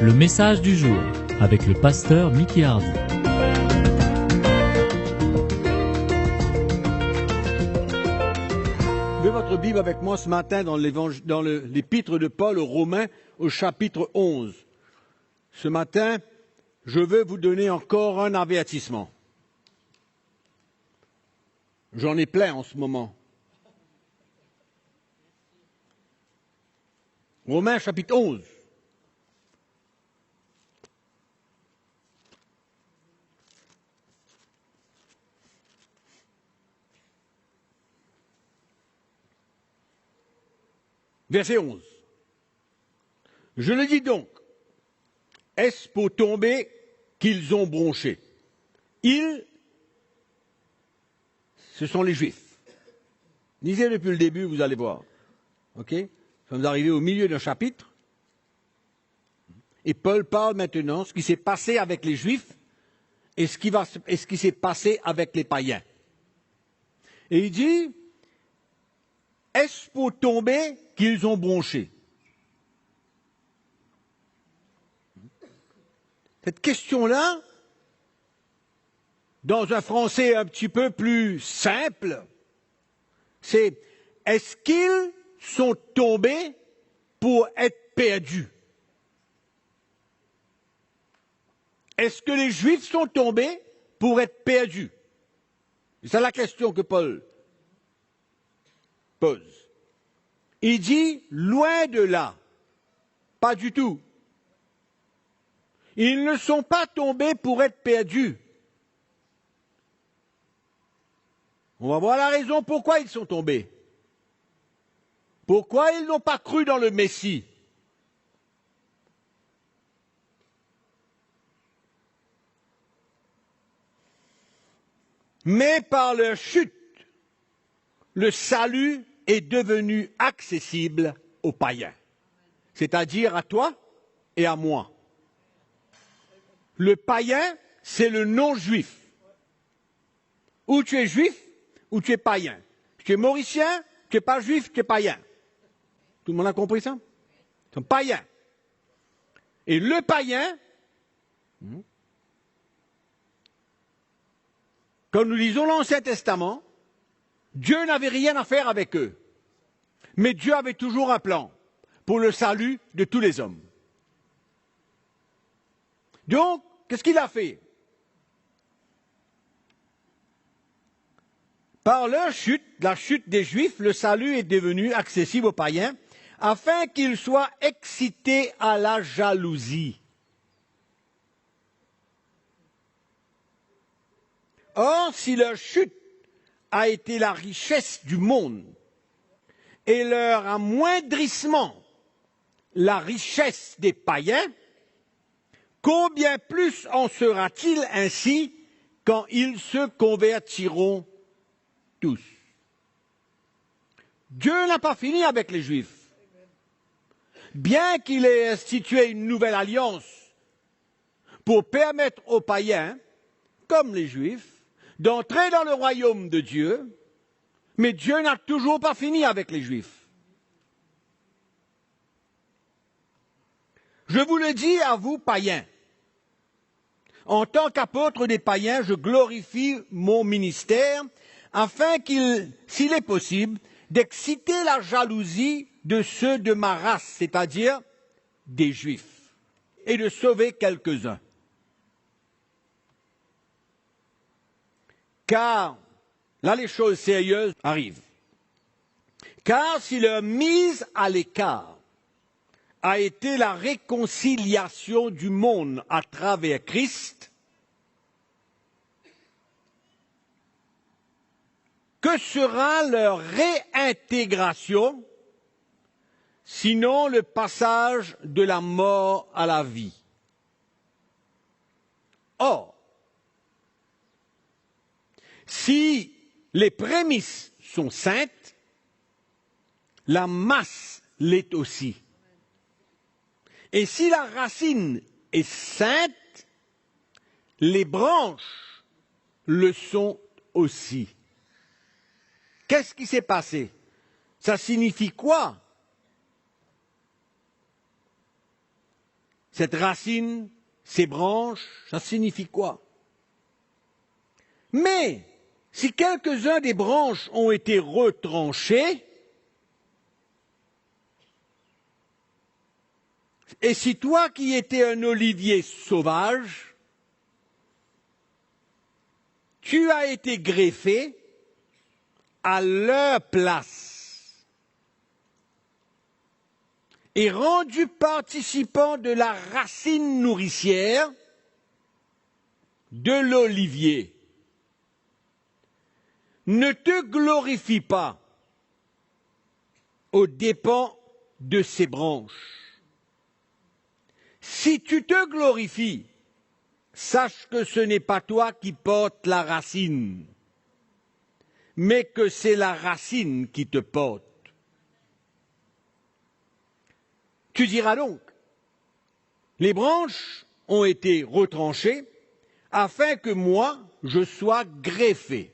Le message du jour avec le pasteur Mickey Hardy. Ouvrez votre Bible avec moi ce matin dans l'épître de Paul aux Romains au chapitre 11. Ce matin, je veux vous donner encore un avertissement. J'en ai plein en ce moment. Romains chapitre 11. Verset 11. Je le dis donc, est-ce pour tomber qu'ils ont bronché? Ils, ce sont les Juifs. Lisez depuis le début, vous allez voir. Ok? Nous sommes arrivés au milieu d'un chapitre. Et Paul parle maintenant de ce qui s'est passé avec les Juifs et ce qui s'est passé avec les païens. Et il dit, est-ce pour tomber qu'ils ont bronché? Cette question-là, dans un français un petit peu plus simple, c'est est-ce qu'ils sont tombés pour être perdus? Est-ce que les Juifs sont tombés pour être perdus? C'est la question que Paul pose. Il dit, loin de là, pas du tout. Ils ne sont pas tombés pour être perdus. On va voir la raison pourquoi ils sont tombés. Pourquoi ils n'ont pas cru dans le Messie? Mais par leur chute, le salut est devenu accessible aux païens, c'est-à-dire à toi et à moi. Le païen, c'est le non-juif. Ou tu es juif, ou tu es païen. Tu es mauricien, tu n'es pas juif, tu es païen. Tout le monde a compris ça? C'est un païen. Et le païen, quand nous lisons l'Ancien Testament, Dieu n'avait rien à faire avec eux. Mais Dieu avait toujours un plan pour le salut de tous les hommes. Donc, qu'est-ce qu'il a fait? Par leur chute, la chute des Juifs, le salut est devenu accessible aux païens, afin qu'ils soient excités à la jalousie. Or, si leur chute a été la richesse du monde, et leur amoindrissement la richesse des païens, combien plus en sera-t-il ainsi quand ils se convertiront tous? Dieu n'a pas fini avec les Juifs. Bien qu'il ait institué une nouvelle alliance pour permettre aux païens, comme les Juifs, d'entrer dans le royaume de Dieu, mais Dieu n'a toujours pas fini avec les Juifs. Je vous le dis à vous, païens. En tant qu'apôtre des païens, je glorifie mon ministère afin s'il est possible, d'exciter la jalousie de ceux de ma race, c'est-à-dire des Juifs, et de sauver quelques-uns. Car, là les choses sérieuses arrivent. Car si leur mise à l'écart a été la réconciliation du monde à travers Christ, que sera leur réintégration, sinon le passage de la mort à la vie? Or, si les prémices sont saintes, la masse l'est aussi. Et si la racine est sainte, les branches le sont aussi. Qu'est-ce qui s'est passé? Ça signifie quoi? cette racine, ces branches, ça signifie quoi? Mais si quelques-uns des branches ont été retranchés, et si toi qui étais un olivier sauvage, tu as été greffé à leur place et rendu participant de la racine nourricière de l'olivier, ne te glorifie pas aux dépens de ses branches. Si tu te glorifies, sache que ce n'est pas toi qui portes la racine, mais que c'est la racine qui te porte. Tu diras donc, les branches ont été retranchées afin que moi, je sois greffé.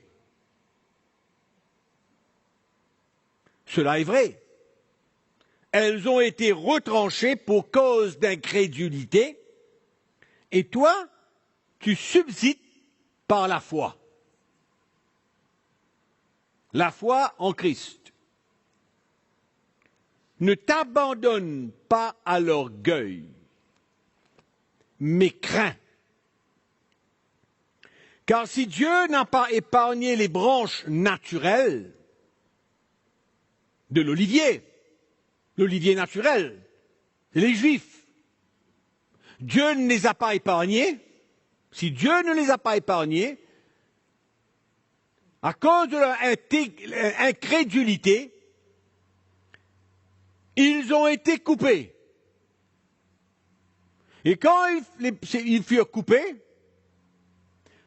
Cela est vrai. Elles ont été retranchées pour cause d'incrédulité, et toi, tu subsistes par la foi. La foi en Christ. Ne t'abandonne pas à l'orgueil, mais crains. Car si Dieu n'a pas épargné les branches naturelles de l'olivier naturel, les Juifs, Dieu ne les a pas épargnés. Si Dieu ne les a pas épargnés, à cause de leur incrédulité, ils ont été coupés. Et quand ils furent coupés,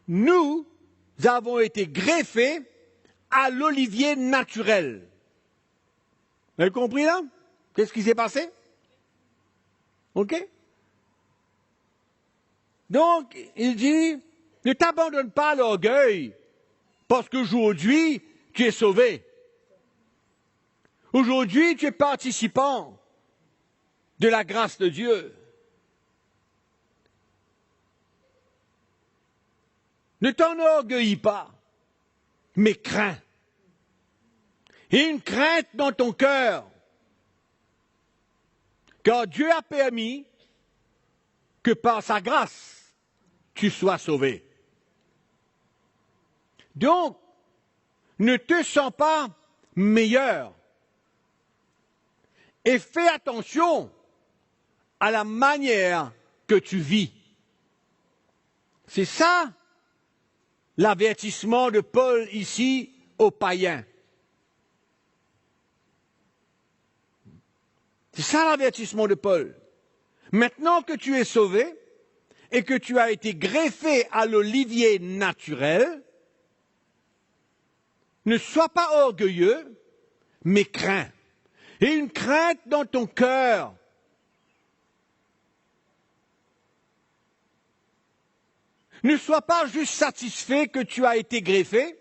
nous avons été greffés à l'olivier naturel. Vous avez compris là? Qu'est-ce qui s'est passé? Ok? Donc, il dit, ne t'abandonne pas à l'orgueil, parce qu'aujourd'hui, tu es sauvé. Aujourd'hui, tu es participant de la grâce de Dieu. Ne t'enorgueillis pas, mais crains. Et une crainte dans ton cœur, car Dieu a permis que par sa grâce, tu sois sauvé. Donc, ne te sens pas meilleur et fais attention à la manière que tu vis. C'est ça l'avertissement de Paul ici aux païens. C'est ça l'avertissement de Paul. Maintenant que tu es sauvé et que tu as été greffé à l'olivier naturel, ne sois pas orgueilleux, mais crains. Et une crainte dans ton cœur. Ne sois pas juste satisfait que tu as été greffé,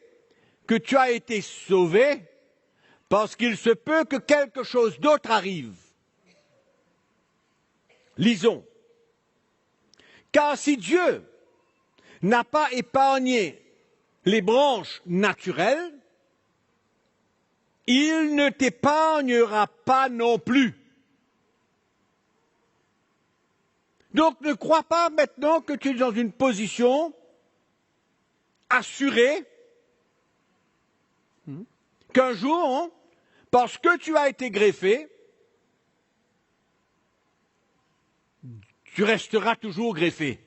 que tu as été sauvé, parce qu'il se peut que quelque chose d'autre arrive. Lisons. Car si Dieu n'a pas épargné les branches naturelles, il ne t'épargnera pas non plus. Donc ne crois pas maintenant que tu es dans une position assurée qu'un jour, parce que tu as été greffé, tu resteras toujours greffé.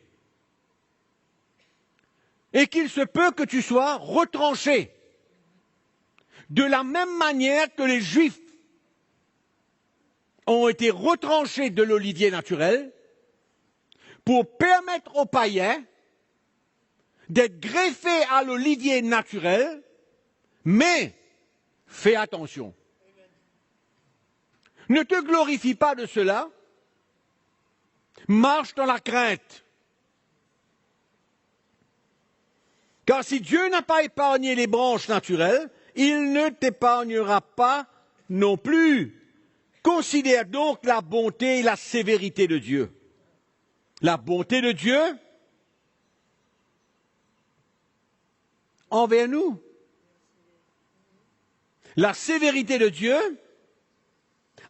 Et qu'il se peut que tu sois retranché. De la même manière que les Juifs ont été retranchés de l'olivier naturel pour permettre aux païens d'être greffés à l'olivier naturel, mais fais attention. Ne te glorifie pas de cela, marche dans la crainte. Car si Dieu n'a pas épargné les branches naturelles, il ne t'épargnera pas non plus. Considère donc la bonté et la sévérité de Dieu. la bonté de Dieu envers nous, la sévérité de Dieu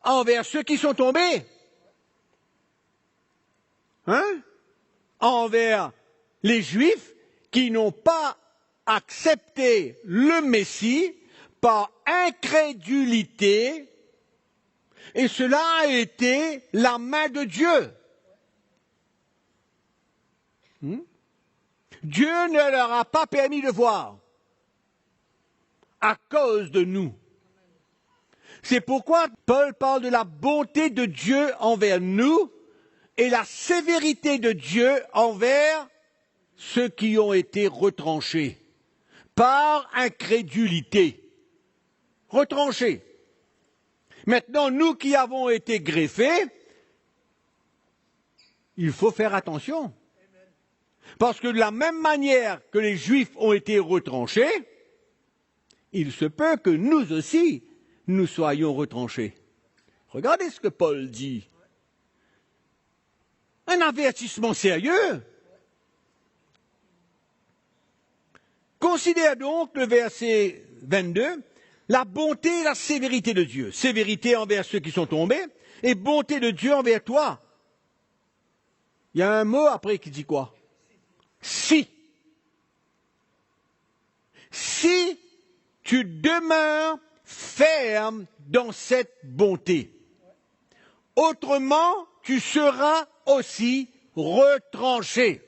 envers ceux qui sont tombés, envers les Juifs qui n'ont pas accepté le Messie par incrédulité, et cela a été la main de Dieu. Dieu ne leur a pas permis de voir à cause de nous. C'est pourquoi Paul parle de la bonté de Dieu envers nous et la sévérité de Dieu envers ceux qui ont été retranchés par incrédulité. Retranchés. Maintenant, nous qui avons été greffés, il faut faire attention. Parce que de la même manière que les Juifs ont été retranchés, il se peut que nous aussi, nous soyons retranchés. Regardez ce que Paul dit. Un avertissement sérieux. Considère donc le verset 22, la bonté et la sévérité de Dieu. Sévérité envers ceux qui sont tombés et bonté de Dieu envers toi. Il y a un mot après qui dit quoi? Si. Si tu demeures ferme dans cette bonté. Autrement, tu seras aussi retranché.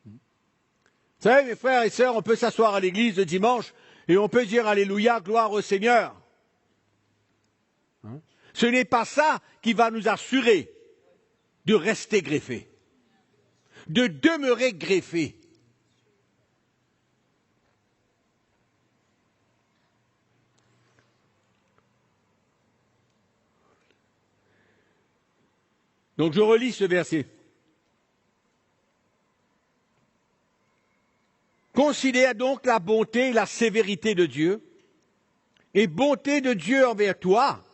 Vous savez, mes frères et sœurs, on peut s'asseoir à l'église le dimanche et on peut dire Alléluia, gloire au Seigneur. Ce n'est pas ça qui va nous assurer de rester greffés, de demeurer greffés. Donc je relis ce verset. Considère donc la bonté et la sévérité de Dieu, et bonté de Dieu envers toi.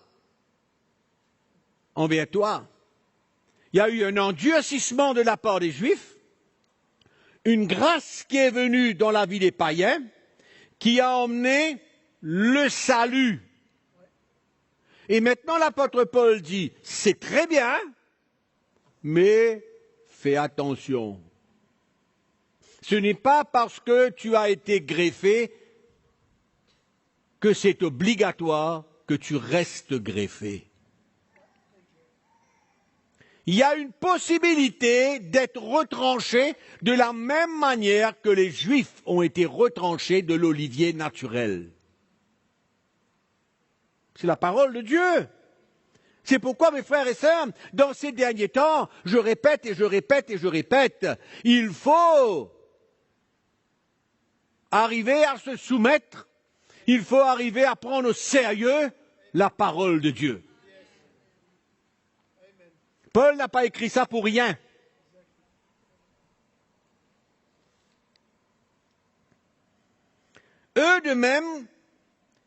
Envers toi. Il y a eu un endurcissement de la part des Juifs, une grâce qui est venue dans la vie des païens, qui a emmené le salut. Et maintenant l'apôtre Paul dit, c'est très bien, mais fais attention. Ce n'est pas parce que tu as été greffé que c'est obligatoire que tu restes greffé. Il y a une possibilité d'être retranché de la même manière que les Juifs ont été retranchés de l'olivier naturel. C'est la parole de Dieu. C'est pourquoi, mes frères et sœurs, dans ces derniers temps, je répète et je répète et je répète, il faut arriver à se soumettre, il faut arriver à prendre au sérieux la parole de Dieu. Paul n'a pas écrit ça pour rien. Eux de même,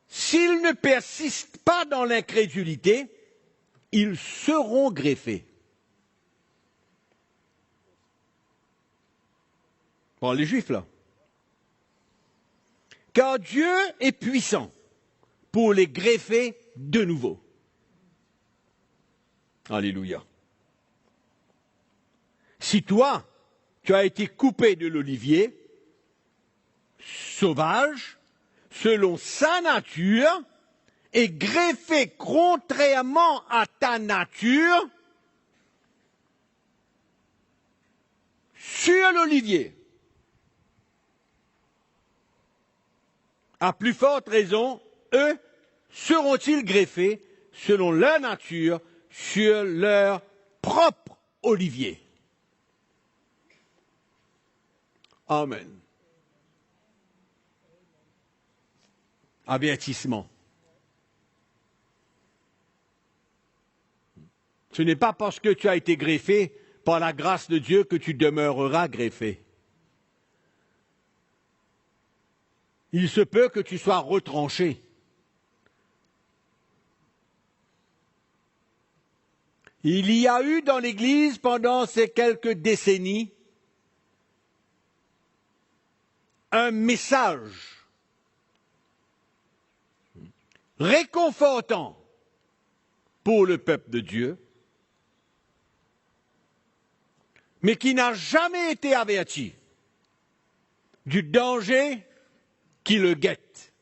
s'ils ne persistent pas dans l'incrédulité, ils seront greffés. Bon, les Juifs là. Car Dieu est puissant pour les greffer de nouveau. Alléluia. Si toi, tu as été coupé de l'olivier, sauvage, selon sa nature, et greffé contrairement à ta nature, sur l'olivier, à plus forte raison, eux seront-ils greffés selon leur nature sur leur propre olivier. Amen. Avertissement. Ce n'est pas parce que tu as été greffé par la grâce de Dieu que tu demeureras greffé. Il se peut que tu sois retranché. Il y a eu dans l'Église pendant ces quelques décennies un message réconfortant pour le peuple de Dieu, mais qui n'a jamais été averti du danger qui le guette.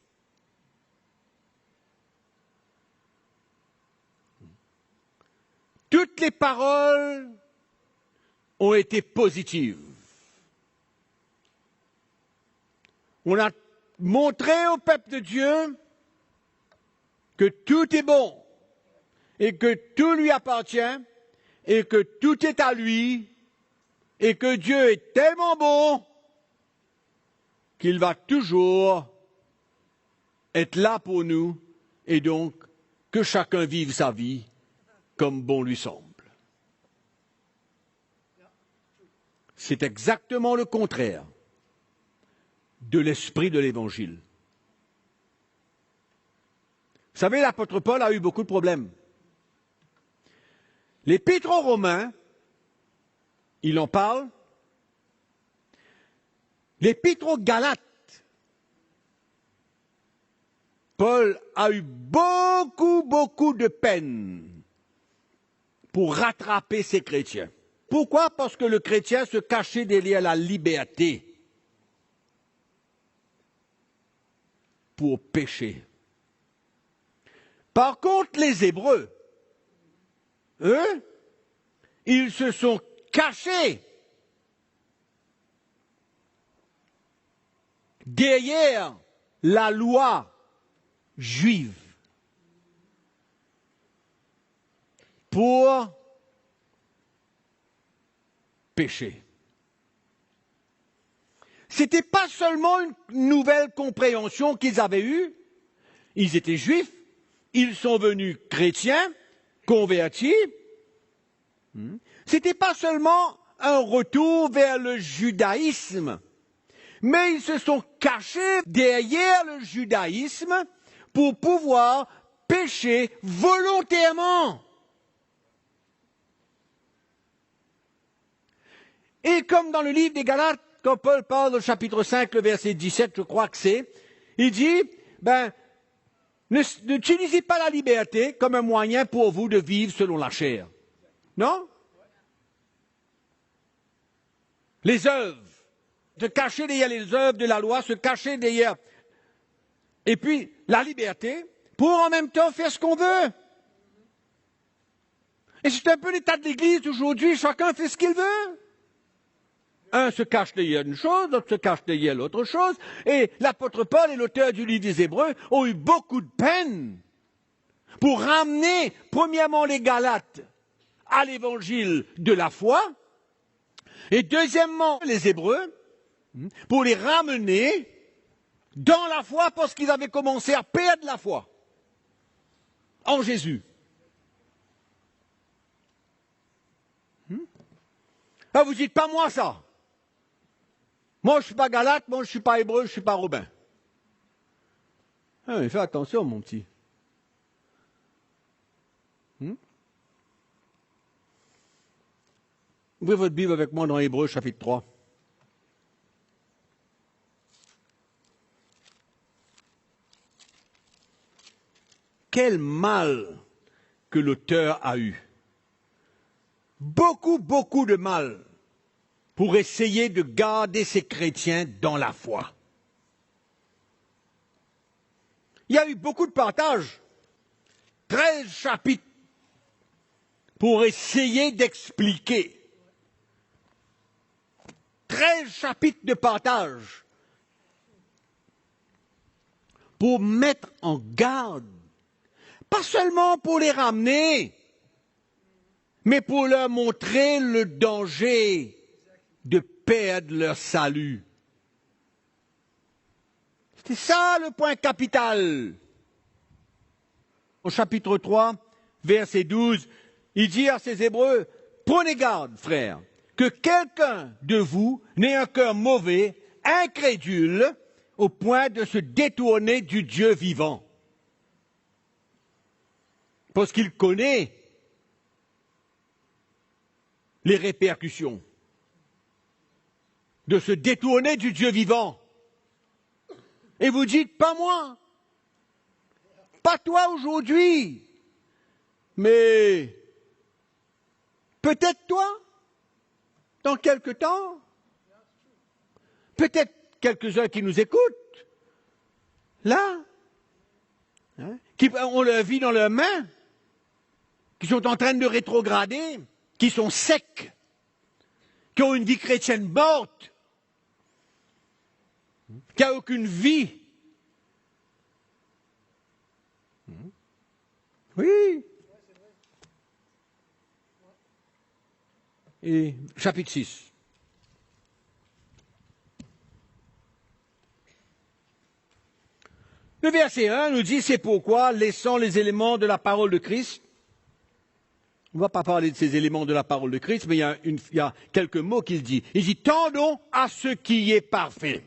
Toutes les paroles ont été positives. On a montré au peuple de Dieu que tout est bon et que tout lui appartient et que tout est à lui et que Dieu est tellement bon qu'il va toujours être là pour nous et donc que chacun vive sa vie comme bon lui semble. C'est exactement le contraire de l'esprit de l'Évangile. Vous savez, l'apôtre Paul a eu beaucoup de problèmes. L'Épître aux Romains, il en parle. L'Épître aux Galates, Paul a eu beaucoup de peine pour rattraper ces chrétiens. Pourquoi? Parce que le chrétien se cachait derrière la liberté pour pécher. Par contre, les Hébreux, eux, ils se sont cachés derrière la loi juive pour pécher. Ce n'était pas seulement une nouvelle compréhension qu'ils avaient eue, ils étaient juifs, ils sont venus chrétiens, convertis. Ce n'était pas seulement un retour vers le judaïsme, mais ils se sont cachés derrière le judaïsme pour pouvoir pécher volontairement. Et comme dans le livre des Galates, quand Paul parle au chapitre 5, le verset 17, je crois que c'est, il dit, n'utilisez pas la liberté comme un moyen pour vous de vivre selon la chair. Non? Les œuvres. Se cacher derrière les œuvres de la loi, se cacher derrière. Et puis, la liberté, pour en même temps faire ce qu'on veut. Et c'est un peu l'état de l'Église aujourd'hui, chacun fait ce qu'il veut. Un se cache derrière une chose, l'autre se cache derrière l'autre chose, et l'apôtre Paul et l'auteur du livre des Hébreux ont eu beaucoup de peine pour ramener, premièrement, les Galates à l'évangile de la foi, et deuxièmement, les Hébreux, pour les ramener dans la foi parce qu'ils avaient commencé à perdre la foi en Jésus. Ah, vous dites pas moi ça. Moi, je ne suis pas Galate, moi, je ne suis pas Hébreu, je ne suis pas Romain. Ah, mais fais attention, mon petit. Ouvrez votre Bible avec moi dans Hébreux, chapitre 3. Quel mal que l'auteur a eu. Beaucoup de mal pour essayer de garder ces chrétiens dans la foi. Il y a eu beaucoup de partages, 13 chapitres, pour essayer d'expliquer. 13 chapitres de partage pour mettre en garde, pas seulement pour les ramener, mais pour leur montrer le danger de perdre leur salut. C'était ça le point capital. Au chapitre 3, verset 12, il dit à ces Hébreux, prenez garde, frères, que quelqu'un de vous n'ait un cœur mauvais, incrédule, au point de se détourner du Dieu vivant. Parce qu'il connaît les répercussions de se détourner du Dieu vivant. Et vous dites, pas moi, pas toi aujourd'hui, mais peut-être toi, dans quelque temps, peut-être quelques-uns qui nous écoutent, là, hein, qui ont leur vie dans leurs mains, qui sont en train de rétrograder, qui sont secs, qui ont une vie chrétienne morte, qui n'a aucune vie. Oui. Et chapitre 6. Le verset 1 nous dit, c'est pourquoi, laissant les éléments de la parole de Christ, on ne va pas parler de ces éléments de la parole de Christ, mais il y a quelques mots qu'il dit. Il dit, tendons à ce qui est parfait.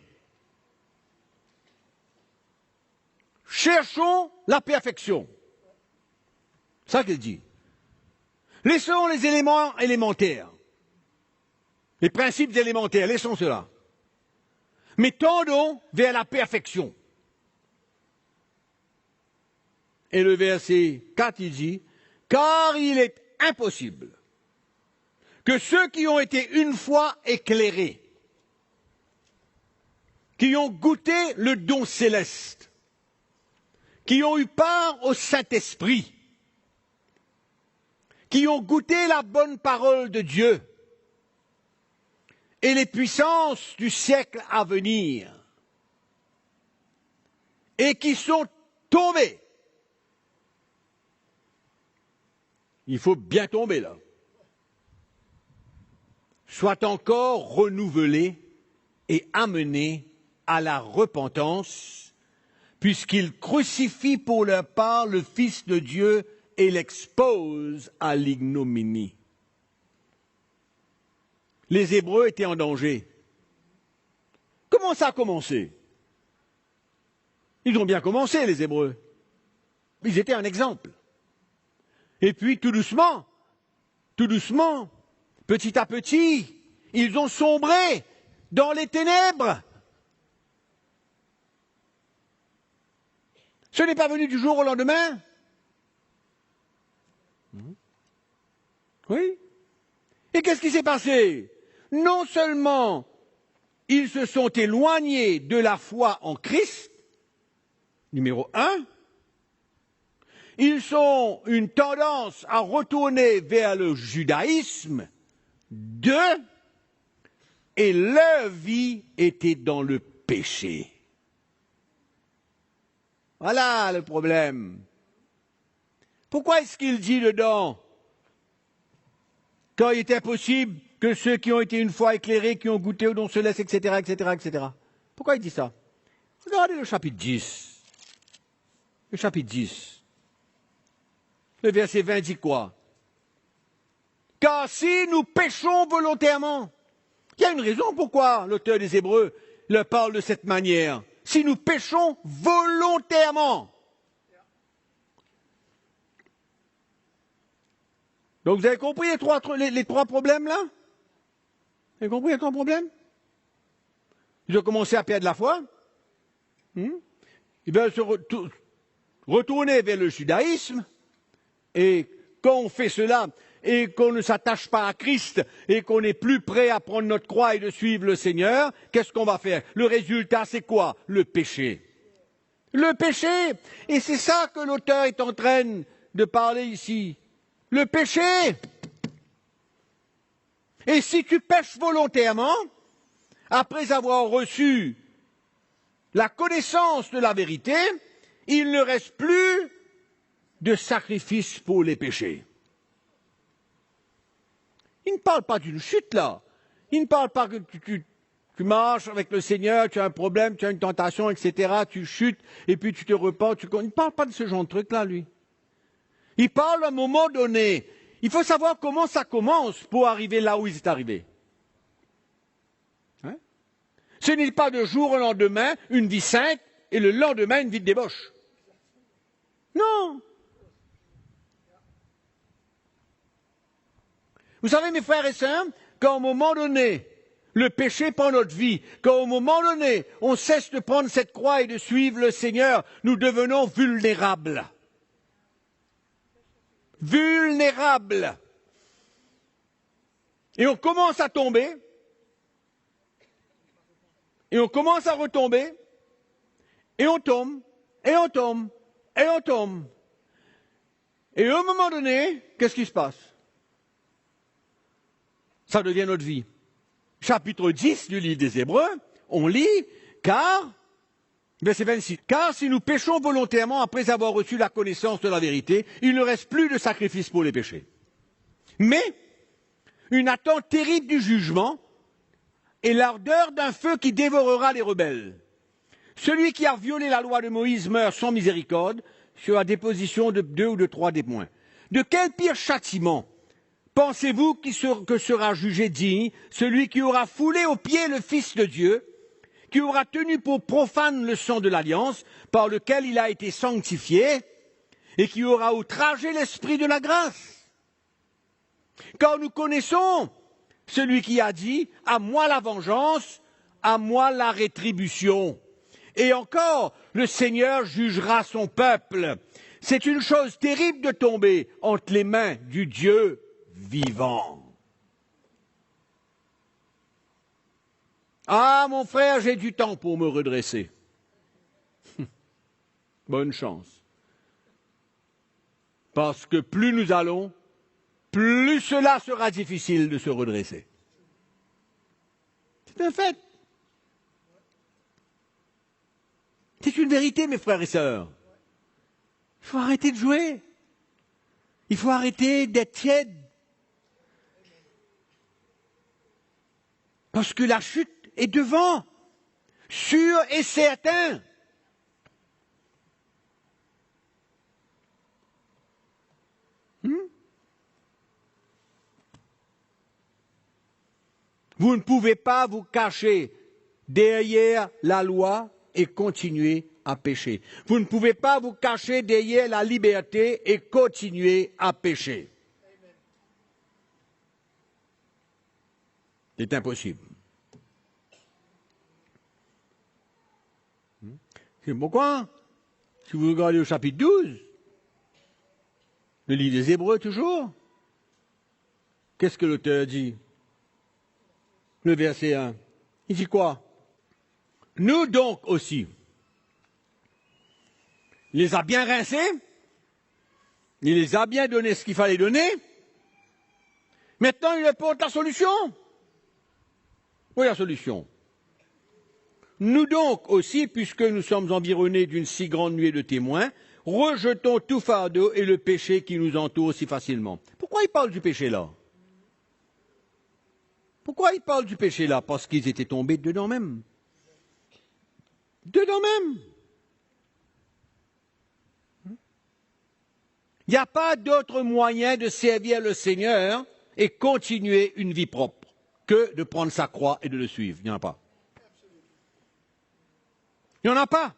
Cherchons la perfection. C'est ça qu'il dit. Laissons les éléments élémentaires, les principes élémentaires, laissons cela. Mais tendons vers la perfection. Et le verset 4, il dit, car il est impossible que ceux qui ont été une fois éclairés, qui ont goûté le don céleste, qui ont eu part au Saint-Esprit, qui ont goûté la bonne parole de Dieu et les puissances du siècle à venir, et qui sont tombés. Il faut bien tomber là. Soit encore renouvelés et amenés à la repentance, puisqu'ils crucifient pour leur part le Fils de Dieu et l'exposent à l'ignominie. Les Hébreux étaient en danger. Comment ça a commencé? Ils ont bien commencé, les Hébreux. Ils étaient un exemple. Et puis, tout doucement, petit à petit, ils ont sombré dans les ténèbres. Ce n'est pas venu du jour au lendemain. Oui. Et qu'est-ce qui s'est passé? Non seulement ils se sont éloignés de la foi en Christ, numéro 1, ils ont une tendance à retourner vers le judaïsme, 2, et leur vie était dans le péché. Voilà le problème. Pourquoi est-ce qu'il dit dedans, quand il est impossible que ceux qui ont été une fois éclairés, qui ont goûté au don céleste, etc., etc., etc. Pourquoi il dit ça? Regardez le chapitre 10. Le chapitre 10. Le verset 20 dit quoi? Car si nous péchons volontairement, il y a une raison pourquoi l'auteur des Hébreux leur parle de cette manière. Si nous péchons volontairement. Donc vous avez compris les trois problèmes là? Vous avez compris les trois problèmes? Ils ont commencé à perdre la foi. Ils veulent se retourner vers le judaïsme. Et quand on fait cela, et qu'on ne s'attache pas à Christ, et qu'on n'est plus prêt à prendre notre croix et de suivre le Seigneur, qu'est-ce qu'on va faire? Le résultat, c'est quoi? Le péché. Le péché. Et c'est ça que l'auteur est en train de parler ici. Le péché. Et si tu pèches volontairement, après avoir reçu la connaissance de la vérité, il ne reste plus de sacrifice pour les péchés. Il ne parle pas d'une chute là. Il ne parle pas que tu marches avec le Seigneur, tu as un problème, tu as une tentation, etc. Tu chutes et puis tu te repens. Il ne parle pas de ce genre de truc là, lui. Il parle à un moment donné. Il faut savoir comment ça commence pour arriver là où il est arrivé. Hein? Ce n'est pas de jour au lendemain une vie sainte et le lendemain une vie de débauche. Non. Vous savez, mes frères et sœurs, qu'à un moment donné, le péché prend notre vie, qu'à un moment donné, on cesse de prendre cette croix et de suivre le Seigneur, nous devenons vulnérables. Vulnérables. Et on commence à tomber, et on commence à retomber, et on tombe, et on tombe, et on tombe. Et à un moment donné, qu'est-ce qui se passe? Ça devient notre vie. Chapitre 10 du livre des Hébreux, on lit, verset 26, car si nous péchons volontairement après avoir reçu la connaissance de la vérité, il ne reste plus de sacrifice pour les péchés. Mais une attente terrible du jugement et l'ardeur d'un feu qui dévorera les rebelles. Celui qui a violé la loi de Moïse meurt sans miséricorde sur la déposition de 2 ou de 3 témoins. De quel pire châtiment pensez-vous que sera jugé digne celui qui aura foulé aux pieds le Fils de Dieu, qui aura tenu pour profane le sang de l'alliance par lequel il a été sanctifié et qui aura outragé l'esprit de la grâce? Car nous connaissons celui qui a dit « à moi la vengeance, à moi la rétribution ». Et encore, le Seigneur jugera son peuple. C'est une chose terrible de tomber entre les mains du Dieu vivant. Ah, mon frère, j'ai du temps pour me redresser. Bonne chance. Parce que plus nous allons, plus cela sera difficile de se redresser. C'est un fait. C'est une vérité, mes frères et sœurs. Il faut arrêter de jouer. Il faut arrêter d'être tiède. Parce que la chute est devant, sûr et certain. Vous ne pouvez pas vous cacher derrière la loi et continuer à pécher. Vous ne pouvez pas vous cacher derrière la liberté et continuer à pécher. C'est impossible. C'est pourquoi, si vous regardez au chapitre 12, le livre des Hébreux toujours, qu'est-ce que l'auteur dit? Le verset 1. Il dit quoi? Nous donc aussi, il les a bien rincés, il les a bien donné ce qu'il fallait donner, maintenant il apporte la solution. Où est la solution? Nous donc aussi, puisque nous sommes environnés d'une si grande nuée de témoins, rejetons tout fardeau et le péché qui nous entoure si facilement. Pourquoi il parle du péché là? Pourquoi il parle du péché là? Parce qu'ils étaient tombés dedans même. Dedans même. Il n'y a pas d'autre moyen de servir le Seigneur et continuer une vie propre que de prendre sa croix et de le suivre. Il n'y en a pas. Il n'y en a pas.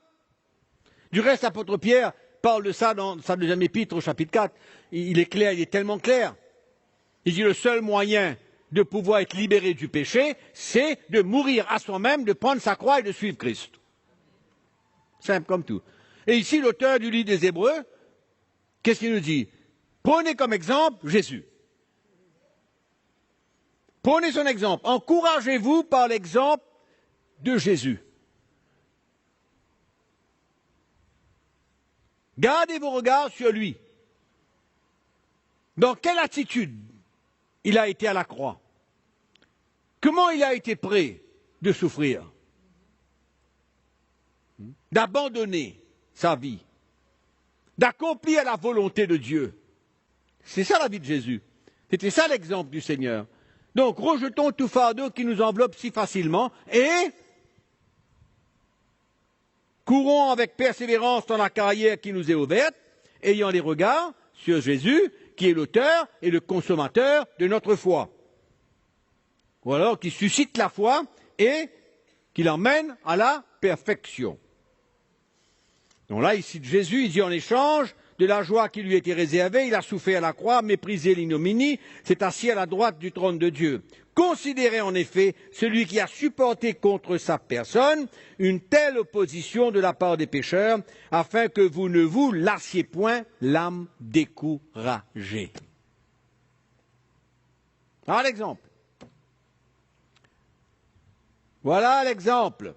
Du reste, l'apôtre Pierre parle de ça dans sa deuxième épître au chapitre 4. Il est clair, il est tellement clair. Il dit le seul moyen de pouvoir être libéré du péché, c'est de mourir à soi-même, de prendre sa croix et de suivre Christ. Simple comme tout. Et ici, l'auteur du livre des Hébreux, qu'est-ce qu'il nous dit? Prenez comme exemple Jésus. Prenez son exemple. Encouragez-vous par l'exemple de Jésus. Gardez vos regards sur lui. Dans quelle attitude il a été à la croix? Comment il a été prêt de souffrir? D'abandonner sa vie, d'accomplir la volonté de Dieu. C'est ça la vie de Jésus. C'était ça l'exemple du Seigneur. Donc rejetons tout fardeau qui nous enveloppe si facilement et courons avec persévérance dans la carrière qui nous est ouverte, ayant les regards sur Jésus, qui est l'auteur et le consommateur de notre foi. Ou alors qui suscite la foi et qui l'emmène à la perfection. Donc là, ici, Jésus, il dit en échange de la joie qui lui était réservée, il a souffert à la croix, méprisé l'ignominie, s'est assis à la droite du trône de Dieu. Considérez en effet celui qui a supporté contre sa personne une telle opposition de la part des pécheurs, afin que vous ne vous lassiez point l'âme découragée. Voilà l'exemple. Voilà l'exemple.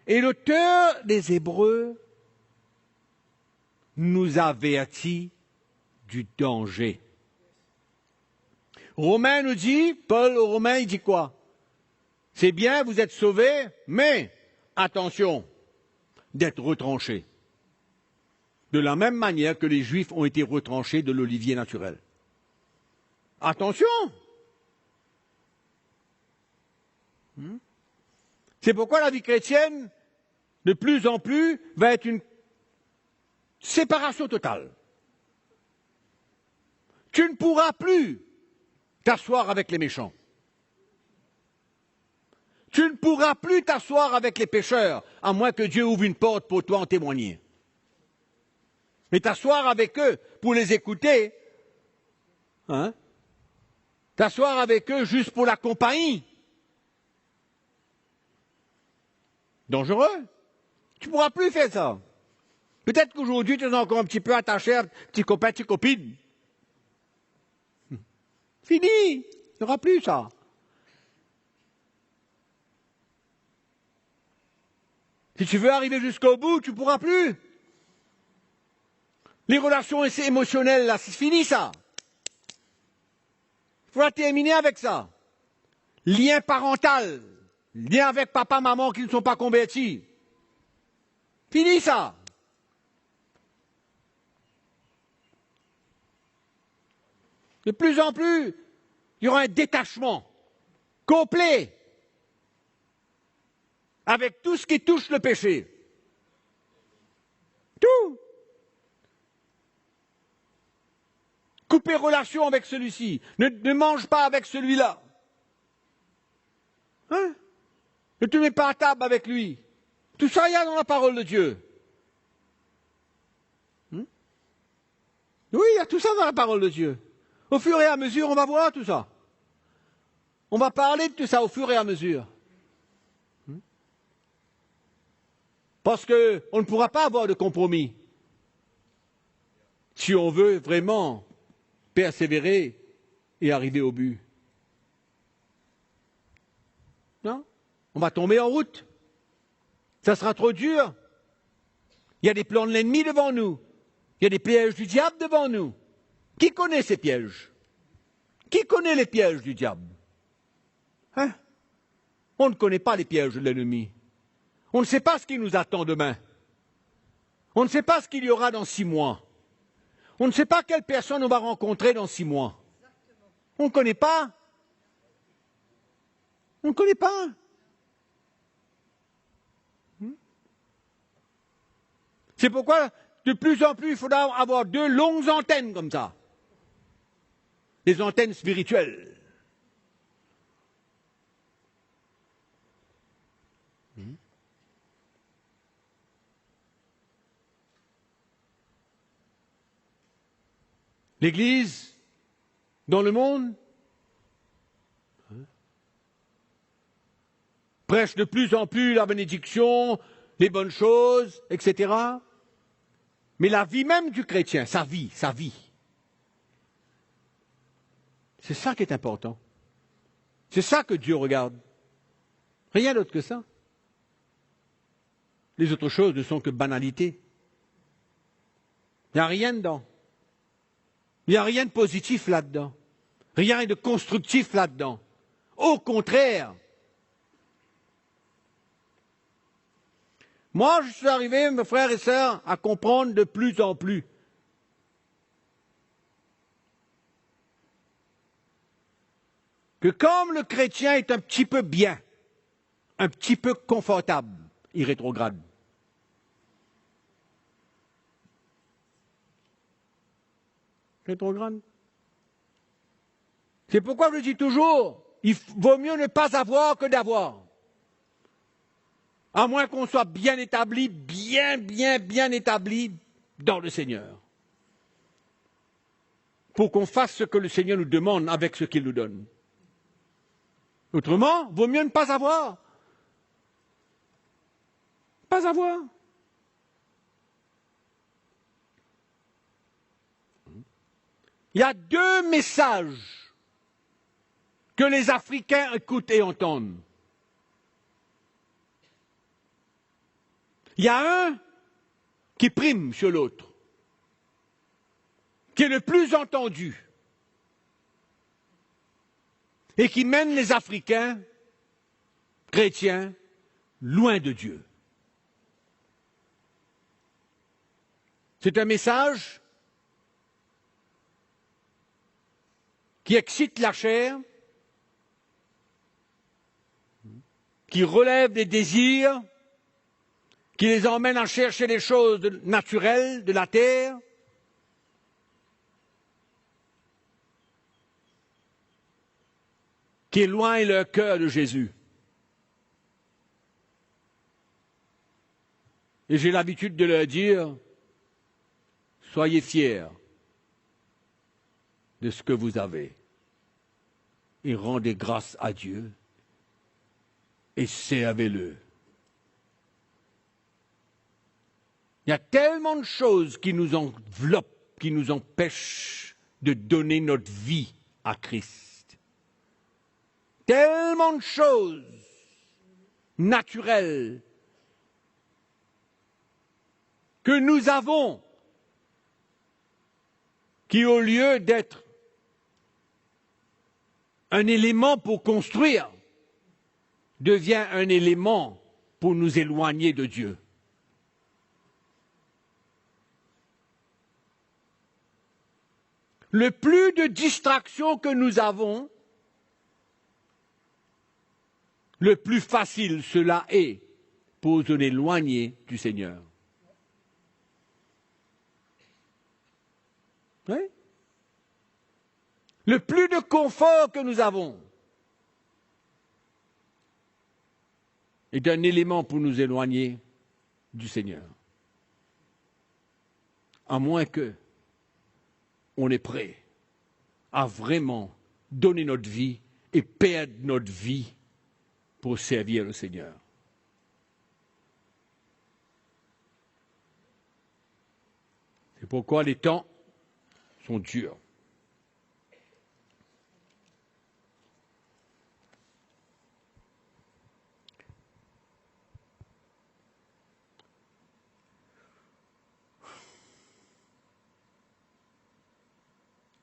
Et l'auteur des Hébreux nous avertit du danger. Romain nous dit, Paul aux Romains, il dit quoi? C'est bien, vous êtes sauvés, mais attention d'être retranchés. De la même manière que les Juifs ont été retranchés de l'olivier naturel. Attention! C'est pourquoi la vie chrétienne, de plus en plus, va être une séparation totale. Tu ne pourras plus t'asseoir avec les méchants. Tu ne pourras plus t'asseoir avec les pécheurs, à moins que Dieu ouvre une porte pour toi en témoigner. Mais t'asseoir avec eux pour les écouter, t'asseoir avec eux juste pour la compagnie, dangereux. Tu ne pourras plus faire ça. Peut-être qu'aujourd'hui, tu es encore un petit peu attaché à petit copain, petite copine. Fini, il n'y aura plus ça. Si tu veux arriver jusqu'au bout, tu ne pourras plus. Les relations émotionnelles, là, c'est fini ça. Il faudra terminer avec ça. Lien parental, lien avec papa, maman qui ne sont pas convertis. Fini ça. De plus en plus, il y aura un détachement complet avec tout ce qui touche le péché. Tout. Couper relation avec celui-ci. Ne mange pas avec celui-là. Ne te mets pas à table avec lui. Tout ça, il y a dans la parole de Dieu. Oui, il y a tout ça dans la parole de Dieu. Au fur et à mesure, on va voir tout ça. On va parler de tout ça au fur et à mesure. Parce qu'on ne pourra pas avoir de compromis si on veut vraiment persévérer et arriver au but. Non? On va tomber en route. Ça sera trop dur. Il y a des plans de l'ennemi devant nous. Il y a des pièges du diable devant nous. Qui connaît ces pièges? Qui connaît les pièges du diable? On ne connaît pas les pièges de l'ennemi. On ne sait pas ce qui nous attend demain. On ne sait pas ce qu'il y aura dans 6 mois. On ne sait pas quelle personne on va rencontrer dans 6 mois. On ne connaît pas. On ne connaît pas. C'est pourquoi, de plus en plus, il faudra avoir 2 longues antennes comme ça. Des antennes spirituelles. L'Église, dans le monde, prêche de plus en plus la bénédiction, les bonnes choses, etc. Mais la vie même du chrétien, sa vie, c'est ça qui est important. C'est ça que Dieu regarde. Rien d'autre que ça. Les autres choses ne sont que banalités. Il n'y a rien dedans. Il n'y a rien de positif là-dedans. Rien de constructif là-dedans. Au contraire. Moi, je suis arrivé, mes frères et sœurs, à comprendre de plus en plus que comme le chrétien est un petit peu bien, un petit peu confortable, il rétrograde. Rétrograde. C'est pourquoi je dis toujours, il vaut mieux ne pas avoir que d'avoir. À moins qu'on soit bien établi, bien établi dans le Seigneur. Pour qu'on fasse ce que le Seigneur nous demande avec ce qu'il nous donne. Autrement, vaut mieux ne pas avoir. Pas avoir. Il y a deux messages que les Africains écoutent et entendent. Il y a un qui prime sur l'autre, qui est le plus entendu et qui mène les Africains chrétiens loin de Dieu. C'est un message qui excite la chair, qui relève des désirs, qui les emmène à chercher les choses naturelles de la terre, qui éloigne le cœur de Jésus. Et j'ai l'habitude de leur dire, soyez fiers de ce que vous avez et rendez grâce à Dieu et servez-le. Il y a tellement de choses qui nous enveloppent, qui nous empêchent de donner notre vie à Christ. Tellement de choses naturelles que nous avons qui, au lieu d'être un élément pour construire, devient un élément pour nous éloigner de Dieu. Le plus de distractions que nous avons, le plus facile cela est pour nous éloigner du Seigneur. Oui? Le plus de confort que nous avons est un élément pour nous éloigner du Seigneur. À moins que on est prêt à vraiment donner notre vie et perdre notre vie pour servir le Seigneur. C'est pourquoi les temps sont durs.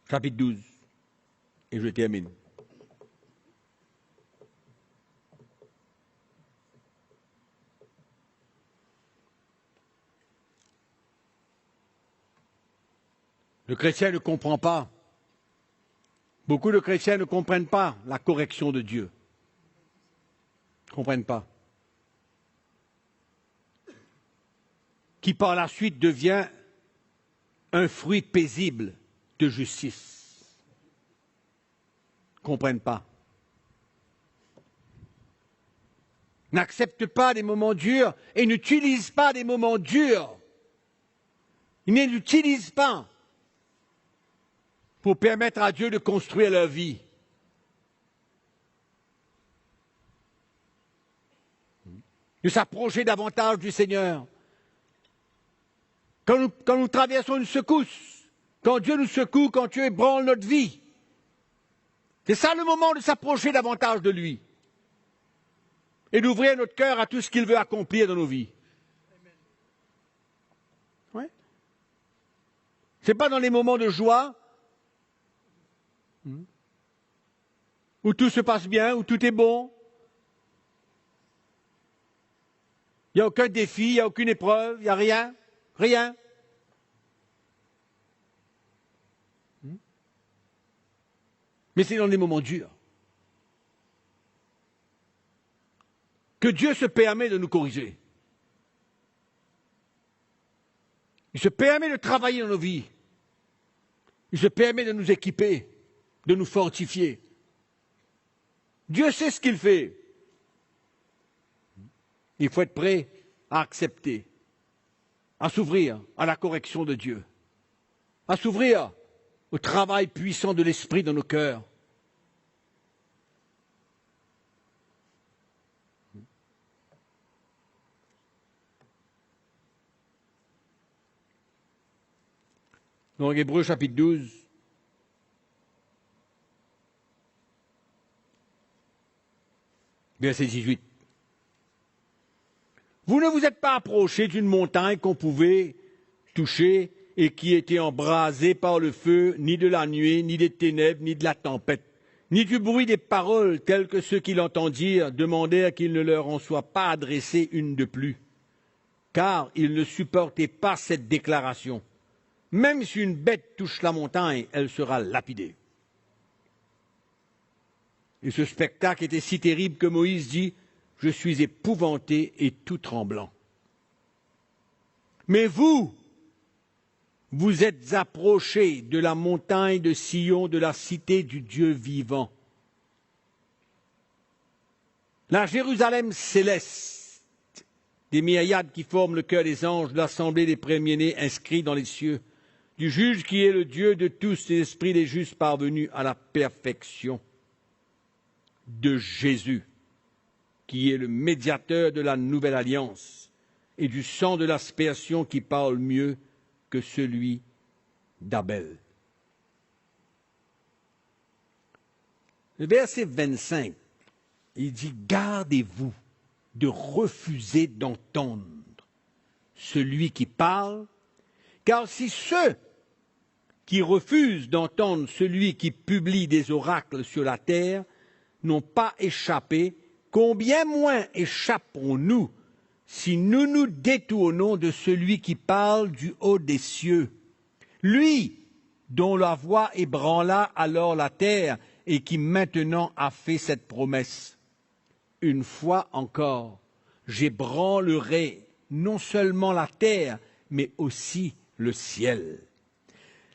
Chapitre 12, et je termine. Le chrétien ne comprend pas. Beaucoup de chrétiens ne comprennent pas la correction de Dieu. Ne comprennent pas. Qui par la suite devient un fruit paisible de justice. Ne comprennent pas. N'acceptent pas des moments durs et n'utilisent pas des moments durs. Ils ne l'utilisent pas pour permettre à Dieu de construire leur vie. De s'approcher davantage du Seigneur. Quand nous traversons une secousse, quand Dieu nous secoue, quand Dieu ébranle notre vie, c'est ça le moment de s'approcher davantage de lui et d'ouvrir notre cœur à tout ce qu'il veut accomplir dans nos vies. Ouais. Ce n'est pas dans les moments de joie où tout se passe bien, où tout est bon. Il n'y a aucun défi, il n'y a aucune épreuve, il n'y a rien. Rien. Mais c'est dans les moments durs que Dieu se permet de nous corriger. Il se permet de travailler dans nos vies. Il se permet de nous équiper, de nous fortifier. Dieu sait ce qu'il fait. Il faut être prêt à accepter, à s'ouvrir à la correction de Dieu, à s'ouvrir au travail puissant de l'Esprit dans nos cœurs. Dans Hébreux chapitre 12, verset 18. Vous ne vous êtes pas approchés d'une montagne qu'on pouvait toucher et qui était embrasée par le feu, ni de la nuée, ni des ténèbres, ni de la tempête, ni du bruit des paroles telles que ceux qui l'entendirent demandèrent qu'il ne leur en soit pas adressé une de plus, car ils ne supportaient pas cette déclaration. Même si une bête touche la montagne, elle sera lapidée. Et ce spectacle était si terrible que Moïse dit « Je suis épouvanté et tout tremblant. » Mais vous, vous êtes approchés de la montagne de Sion, de la cité du Dieu vivant. La Jérusalem céleste, des myriades qui forment le cœur des anges, de l'assemblée des premiers-nés inscrits dans les cieux, du juge qui est le Dieu de tous les esprits des justes parvenus à la perfection, de Jésus, qui est le médiateur de la nouvelle alliance, et du sang de l'aspersion qui parle mieux que celui d'Abel. Le verset 25, il dit « Gardez-vous de refuser d'entendre celui qui parle, car si ceux qui refusent d'entendre celui qui publie des oracles sur la terre n'ont pas échappé, combien moins échapperons-nous si nous nous détournons de celui qui parle du haut des cieux, lui dont la voix ébranla alors la terre et qui maintenant a fait cette promesse. Une fois encore, j'ébranlerai non seulement la terre, mais aussi le ciel.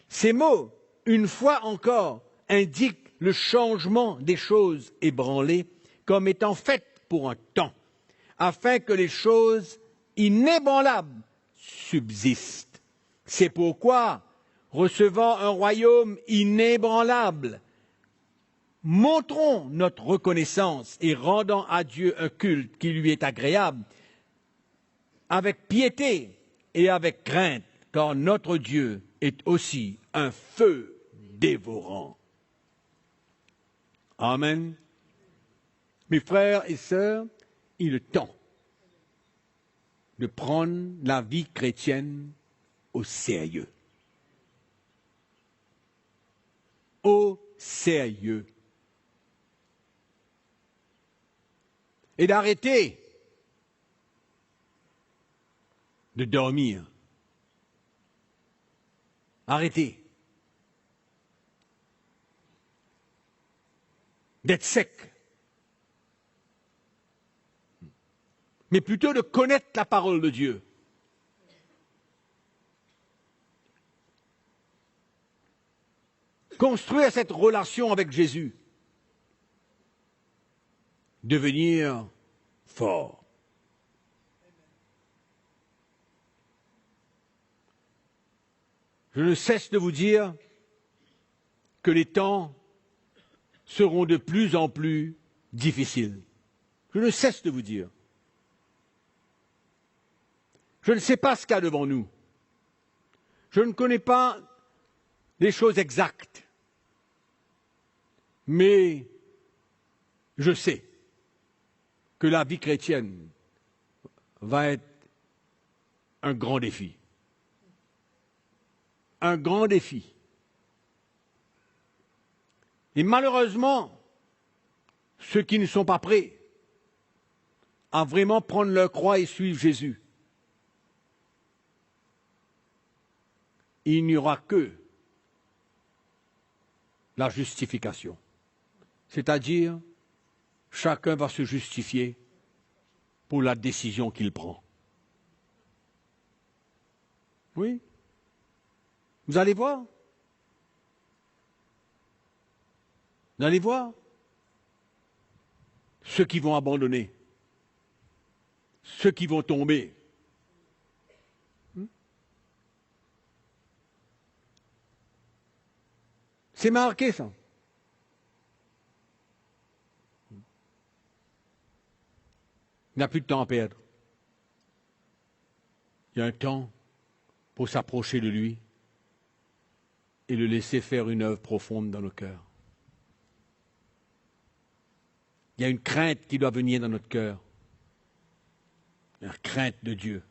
Ces mots, une fois encore, indiquent le changement des choses ébranlées comme étant faites pour un temps, afin que les choses inébranlables subsistent. C'est pourquoi, recevant un royaume inébranlable, montrons notre reconnaissance et rendant à Dieu un culte qui lui est agréable, avec piété et avec crainte, car notre Dieu est aussi un feu dévorant. Amen. Mes frères et sœurs, il est temps de prendre la vie chrétienne au sérieux. Au sérieux. Et d'arrêter de dormir. Arrêtez d'être sec, mais plutôt de connaître la parole de Dieu. Construire cette relation avec Jésus. Devenir fort. Je ne cesse de vous dire que les temps seront de plus en plus difficiles. Je ne cesse de vous dire. Je ne sais pas ce qu'il y a devant nous. Je ne connais pas les choses exactes. Mais je sais que la vie chrétienne va être un grand défi. Un grand défi. Et malheureusement, ceux qui ne sont pas prêts à vraiment prendre leur croix et suivre Jésus, il n'y aura que la justification. C'est-à-dire, chacun va se justifier pour la décision qu'il prend. Oui. Vous allez voir. Vous allez voir. Ceux qui vont abandonner. ceux qui vont tomber. C'est marqué, ça. Il n'a plus de temps à perdre. Il y a un temps pour s'approcher de lui et le laisser faire une œuvre profonde dans nos cœurs. Il y a une crainte qui doit venir dans notre cœur. La crainte de Dieu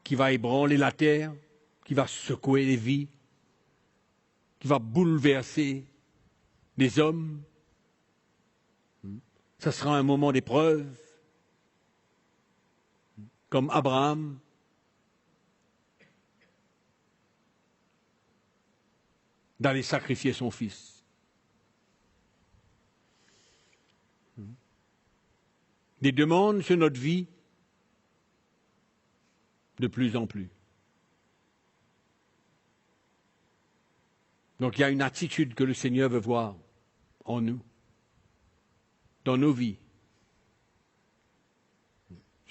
qui va ébranler la terre, qui va secouer les vies, qui va bouleverser les hommes. Ça sera un moment d'épreuve, comme Abraham. D'aller sacrifier son fils. Des demandes sur notre vie de plus en plus. Donc il y a une attitude que le Seigneur veut voir en nous, dans nos vies.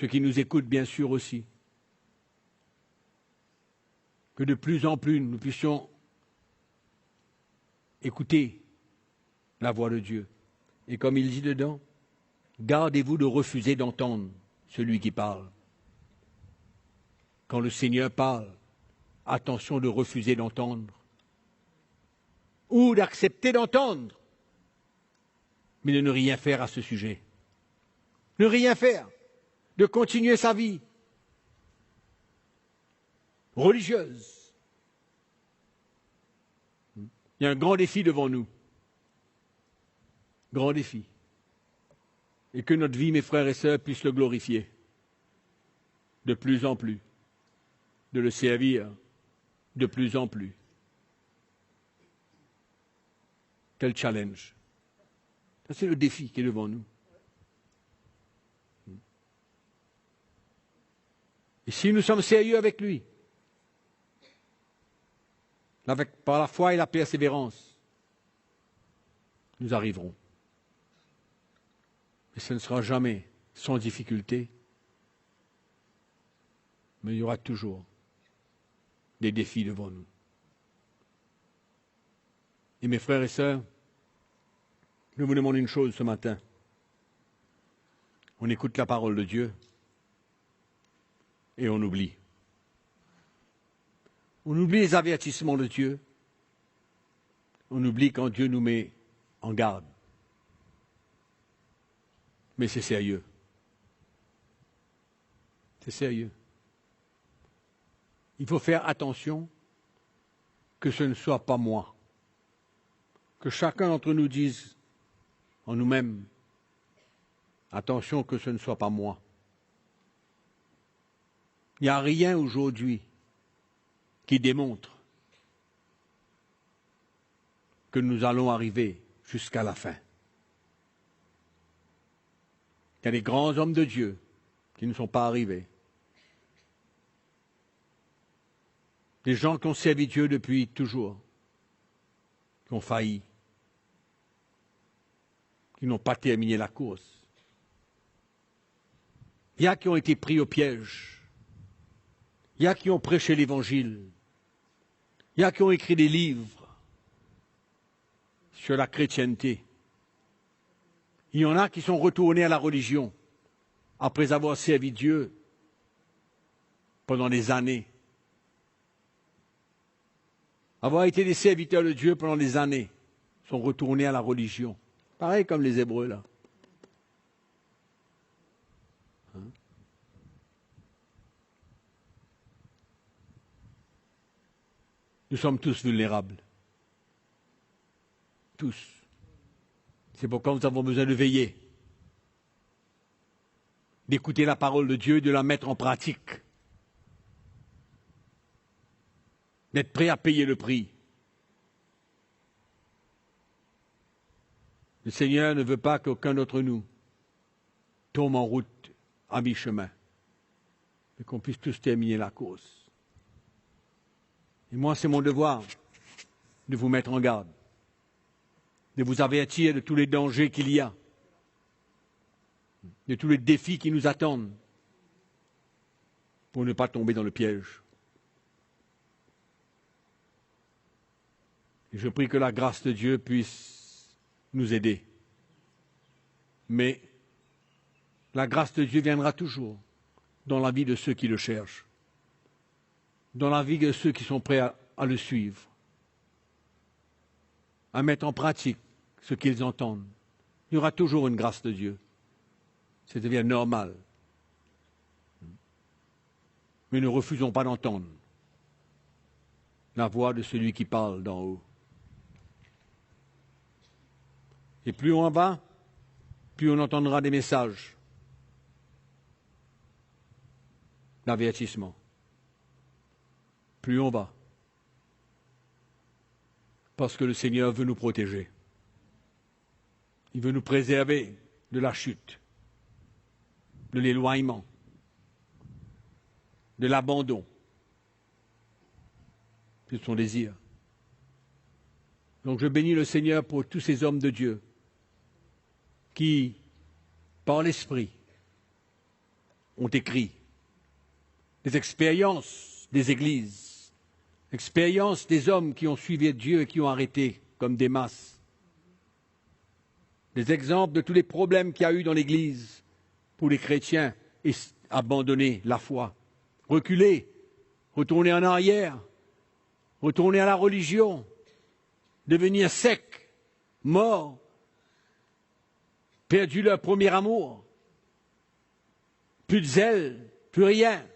Ceux qui nous écoutent bien sûr aussi. Que de plus en plus nous puissions écoutez la voix de Dieu. Et comme il dit dedans, gardez-vous de refuser d'entendre celui qui parle. Quand le Seigneur parle, attention de refuser d'entendre. Ou d'accepter d'entendre, mais de ne rien faire à ce sujet. Ne rien faire, de continuer sa vie religieuse. Il y a un grand défi devant nous. Grand défi. Et que notre vie, mes frères et sœurs, puisse le glorifier. De plus en plus. De le servir de plus en plus. Quel challenge. Ça, c'est le défi qui est devant nous. Et si nous sommes sérieux avec lui, par la foi et la persévérance, nous arriverons. Mais ce ne sera jamais sans difficulté, mais il y aura toujours des défis devant nous. Et mes frères et sœurs, je vous demande une chose ce matin. On écoute la parole de Dieu et on oublie. On oublie les avertissements de Dieu. On oublie quand Dieu nous met en garde. Mais c'est sérieux. C'est sérieux. Il faut faire attention que ce ne soit pas moi. Que chacun d'entre nous dise en nous-mêmes, attention que ce ne soit pas moi. Il n'y a rien aujourd'hui qui démontre que nous allons arriver jusqu'à la fin. Il y a des grands hommes de Dieu qui ne sont pas arrivés. Des gens qui ont servi Dieu depuis toujours, qui ont failli, qui n'ont pas terminé la course. Il y a qui ont été pris au piège. Il y a qui ont prêché l'Évangile. Il y a qui ont écrit des livres sur la chrétienté. Il y en a qui sont retournés à la religion après avoir servi Dieu pendant des années. Avoir été des serviteurs de Dieu pendant des années, sont retournés à la religion. Pareil comme les Hébreux, là. Nous sommes tous vulnérables. Tous. C'est pourquoi nous avons besoin de veiller, d'écouter la parole de Dieu, de la mettre en pratique, d'être prêt à payer le prix. Le Seigneur ne veut pas qu'aucun d'entre nous tombe en route à mi-chemin, mais qu'on puisse tous terminer la course. Et moi, c'est mon devoir de vous mettre en garde, de vous avertir de tous les dangers qu'il y a. de tous les défis qui nous attendent pour ne pas tomber dans le piège. Et je prie que la grâce de Dieu puisse nous aider. Mais la grâce de Dieu viendra toujours dans la vie de ceux qui le cherchent, dans la vie de ceux qui sont prêts à le suivre, à mettre en pratique ce qu'ils entendent. Il y aura toujours une grâce de Dieu. Ça devient normal. Mais ne refusons pas d'entendre la voix de celui qui parle d'en haut. Et plus on va, plus on entendra des messages d'avertissement. Plus on va. Parce que le Seigneur veut nous protéger. Il veut nous préserver de la chute, de l'éloignement, de l'abandon. C'est son désir. Donc je bénis le Seigneur pour tous ces hommes de Dieu qui, par l'Esprit, ont écrit des expériences des églises, expériences des hommes qui ont suivi Dieu et qui ont arrêté comme des masses, des exemples de tous les problèmes qu'il y a eu dans l'Église pour les chrétiens et abandonner la foi, reculer, retourner en arrière, retourner à la religion, devenir secs, morts, perdu leur premier amour, plus de zèle, plus rien.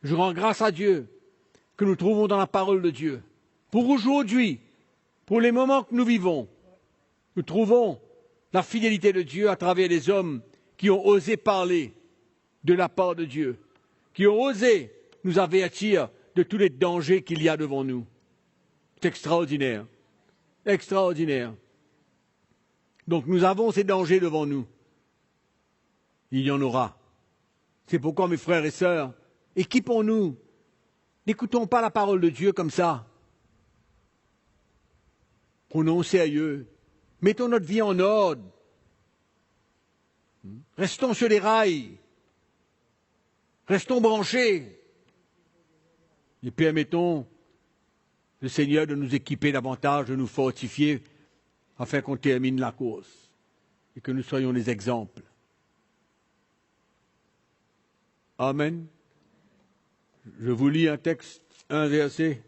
Je rends grâce à Dieu que nous trouvons dans la parole de Dieu. Pour aujourd'hui, pour les moments que nous vivons, nous trouvons la fidélité de Dieu à travers les hommes qui ont osé parler de la part de Dieu, qui ont osé nous avertir de tous les dangers qu'il y a devant nous. C'est extraordinaire, extraordinaire. Donc nous avons ces dangers devant nous. Il y en aura. C'est pourquoi, mes frères et sœurs, équipons-nous. N'écoutons pas la parole de Dieu comme ça. Prenons au sérieux. Mettons notre vie en ordre. Restons sur les rails. Restons branchés. Et permettons le Seigneur de nous équiper davantage, de nous fortifier, afin qu'on termine la course et que nous soyons des exemples. Amen. Je vous lis un texte, un verset.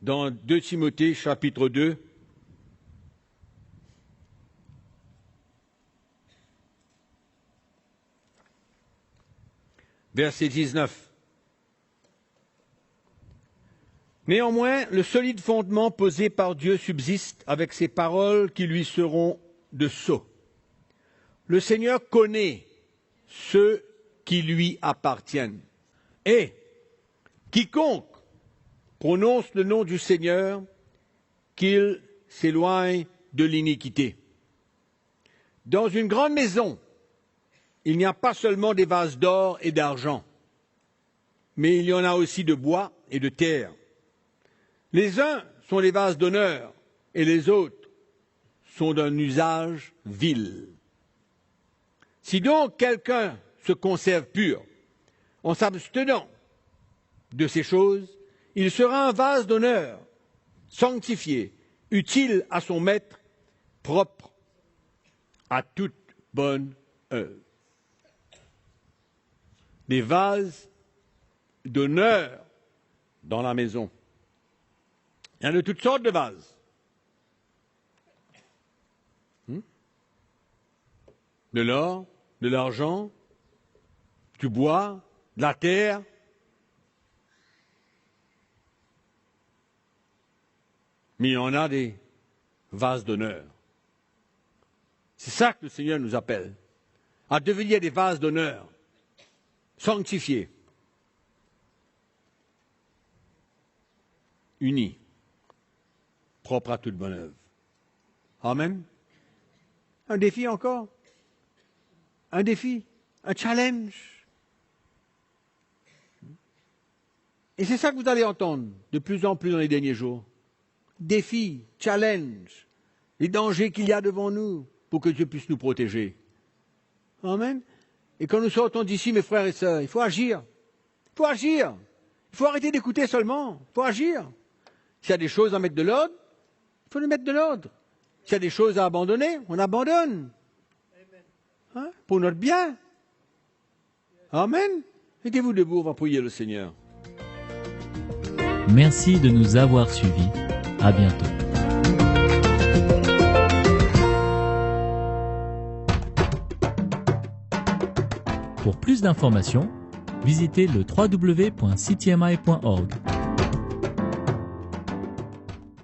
Dans 2 Timothée, chapitre 2, verset 19. Néanmoins, le solide fondement posé par Dieu subsiste avec ces paroles qui lui seront de sceau. Le Seigneur connaît ceux qui lui appartiennent. Et quiconque prononce le nom du Seigneur, qu'il s'éloigne de l'iniquité. Dans une grande maison, il n'y a pas seulement des vases d'or et d'argent, mais il y en a aussi de bois et de terre. Les uns sont les vases d'honneur et les autres sont d'un usage vil. Si donc quelqu'un se conserve pur en s'abstenant de ces choses, il sera un vase d'honneur, sanctifié, utile à son maître, propre à toute bonne œuvre. Des vases d'honneur dans la maison. Il y a de toutes sortes de vases. De l'or, de l'argent, du bois, de la terre. Mais il y en a des vases d'honneur. C'est ça que le Seigneur nous appelle, à devenir des vases d'honneur, sanctifiés, unis, propres à toute bonne œuvre. Amen. Un défi encore. Un défi, un challenge. Et c'est ça que vous allez entendre de plus en plus dans les derniers jours. Défis, challenges, les dangers qu'il y a devant nous pour que Dieu puisse nous protéger. Amen. Et quand nous sortons d'ici, mes frères et sœurs, il faut agir. Il faut agir. Il faut arrêter d'écouter seulement. Il faut agir. S'il y a des choses à mettre de l'ordre, il faut les mettre de l'ordre. S'il y a des choses à abandonner, on abandonne. Hein? Pour notre bien. Amen. Mettez-vous debout, on va prier le Seigneur. Merci de nous avoir suivis. À bientôt. Pour plus d'informations, visitez le www.ctmi.org.